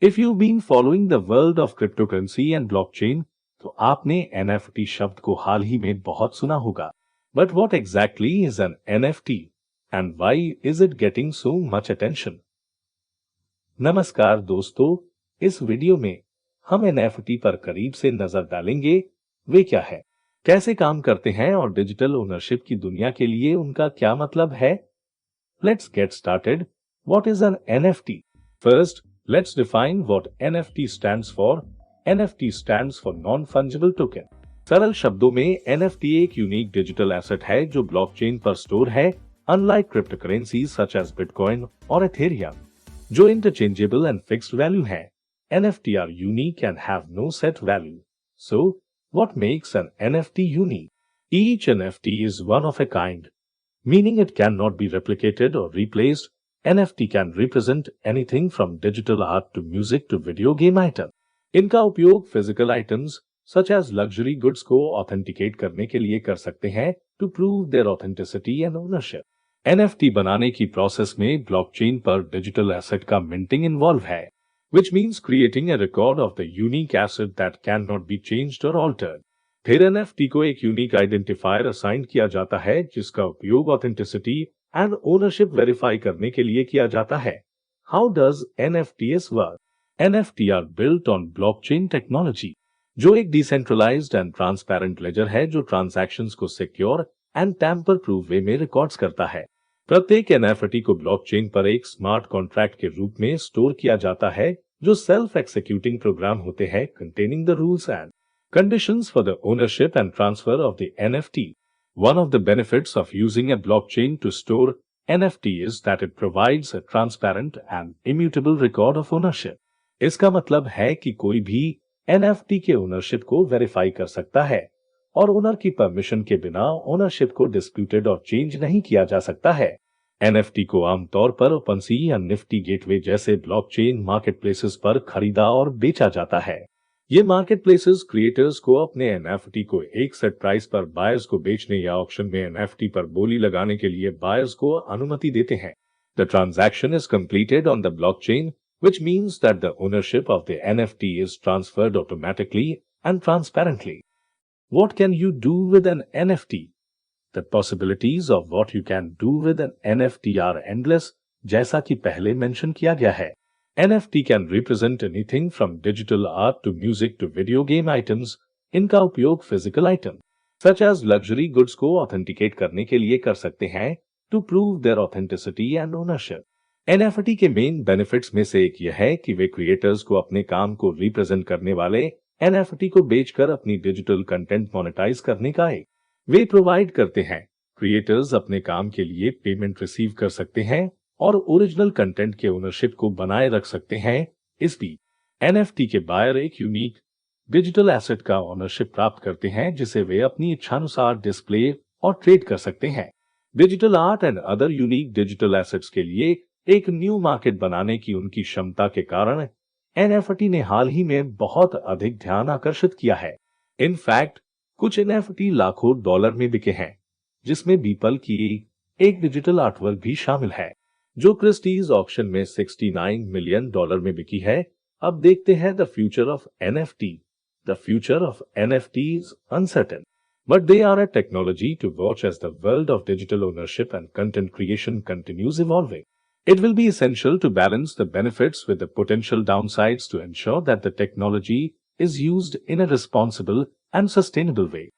If you've been following the world of cryptocurrency and blockchain, तो आपने NFT शब्द को हाल ही में बहुत सुना होगा. But what exactly is an NFT and why is it getting so much attention? नमस्कार दोस्तों, इस वीडियो में हम NFT पर करीब से नजर डालेंगे. वे क्या है, कैसे काम करते हैं और डिजिटल ओनरशिप की दुनिया के लिए उनका क्या मतलब है. Let's get started. What is an NFT? First, let's define what NFT stands for. NFT stands for non-fungible token. सरल शब्दों में NFT एक यूनिक डिजिटल एसेट है जो ब्लॉकचेन पर स्टोर है, unlike cryptocurrencies such as Bitcoin और Ethereum, जो interchangeable and fixed value है. NFT are unique and have no set value. So, what makes an NFT unique? Each NFT is one of a kind, meaning it cannot be replicated or replaced. NFT can represent anything from digital art to music to video game item. इनका उपयोग physical items such as luxury goods को authenticate करने के लिए कर सकते हैं to prove their authenticity and ownership. NFT बनाने की प्रोसेस में ब्लॉकचेन पर डिजिटल एसेट का मिंटिंग इन्वॉल्व है, which means creating a record of the unique asset that cannot be changed or altered. फिर NFT को एक यूनिक आइडेंटिफायर असाइन किया जाता है जिसका उपयोग ऑथेंटिसिटी एंड ओनरशिप वेरीफाई करने के लिए किया जाता है. How does NFTs work? NFT are built on blockchain technology, जो एक डिसेंट्रलाइज्ड एंड ट्रांसपेरेंट लेजर है जो ट्रांजैक्शंस को सिक्योर एंड टैम्पर प्रूफ वे में रिकॉर्ड्स करता है. प्रत्येक NFT को ब्लॉकचेन पर एक स्मार्ट कॉन्ट्रैक्ट के रूप में स्टोर किया जाता है जो सेल्फ एक्सिक्यूटिंग प्रोग्राम होते हैं containing the rules and conditions for the ownership and transfer of the NFT. One of the benefits of using a blockchain to store NFT is that it provides a transparent and immutable record of ownership. इसका मतलब है कि कोई भी NFT के ownership को verify कर सकता है और ओनर की परमिशन के बिना ओनरशिप को डिस्प्यूटेड और चेंज नहीं किया जा सकता है. NFT को आमतौर पर OpenSea या निफ्टी गेटवे जैसे ब्लॉकचेन मार्केटप्लेसेस पर खरीदा और बेचा जाता है. ये मार्केटप्लेसेस क्रिएटर्स को अपने NFT को एक सेट प्राइस पर बायर्स को बेचने या ऑक्शन में NFT पर बोली लगाने के लिए बायर्स को अनुमति देते हैं. The transaction is completed on the blockchain, which means that the ownership of the NFT is transferred automatically and transparently. What can you do with an NFT? The possibilities of what you can do with an NFT are endless, जैसा कि पहले mention किया गया है. NFT can represent anything from digital art to music to video game items. इनका उपयोग physical item such as luxury goods को authenticate करने के लिए कर सकते हैं to prove their authenticity and ownership. NFT के मेन बेनिफिट्स में से एक यह है कि वे क्रिएटर्स को अपने काम को रिप्रेजेंट करने वाले NFT को बेचकर अपनी डिजिटल कंटेंट मोनेटाइज करने का एक वे प्रोवाइड करते हैं. क्रिएटर्स अपने काम के लिए पेमेंट रिसीव कर सकते हैं और ओरिजिनल कंटेंट के ओनरशिप को बनाए रख सकते हैं. इस बीच NFT के बायर एक यूनिक डिजिटल एसेट का ओनरशिप प्राप्त करते हैं जिसे वे अपनी इच्छानुसार डिस्प्ले और ट्रेड कर सकते हैं. Digital art and other unique digital assets के लिए एक न्यू मार्केट बनाने की उनकी क्षमता के कारण NFT ने हाल ही में बहुत अधिक ध्यान आकर्षित किया है. इनफैक्ट कुछ NFT लाखों डॉलर में बिके हैं, जिसमें बीपल की एक डिजिटल आर्टवर्क भी शामिल है जो क्रिस्टीज ऑक्शन में $69 मिलियन में बिकी है. अब देखते हैं the future of NFT. The future of NFT is uncertain, but they are a technology to watch as the world of digital ownership and content creation continues evolving. It will be essential to balance the benefits with the potential downsides to ensure that the technology is used in a responsible and sustainable way.